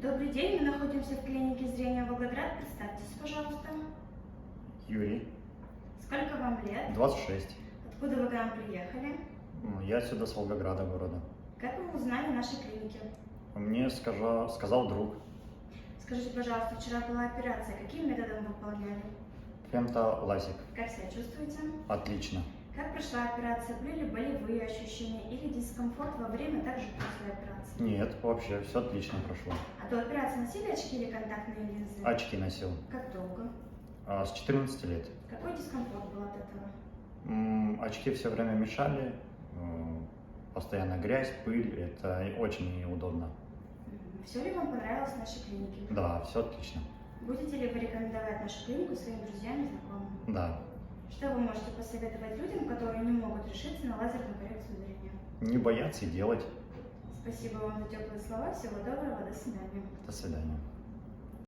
Добрый день, мы находимся в клинике зрения Волгоград. Представьтесь, пожалуйста. Юрий, Сколько вам лет? 26. Откуда вы к нам приехали? Я сюда с Волгограда города. Как вы узнали о нашей клинике? Мне сказал друг. Скажите, пожалуйста, вчера была операция. Каким методом выполняли? Фемтолазик. Как себя чувствуете? Отлично. Как прошла операция? Были ли болевые ощущения или дискомфорт во время, также после операции? Нет, вообще все отлично прошло. А до операции носили очки или контактные линзы? Очки носил. Как долго? С 14 лет. Какой дискомфорт был от этого? Очки все время мешали. Постоянно грязь, пыль. Это очень неудобно. Все ли вам понравилось в нашей клинике? Да, все отлично. Будете ли вы рекомендовать нашу клинику своим друзьям и знакомым? Да. Что вы можете посоветовать людям, которые не могут решиться на лазерную коррекцию зрения? Не бояться и делать. Спасибо вам за теплые слова. Всего доброго. До свидания. До свидания.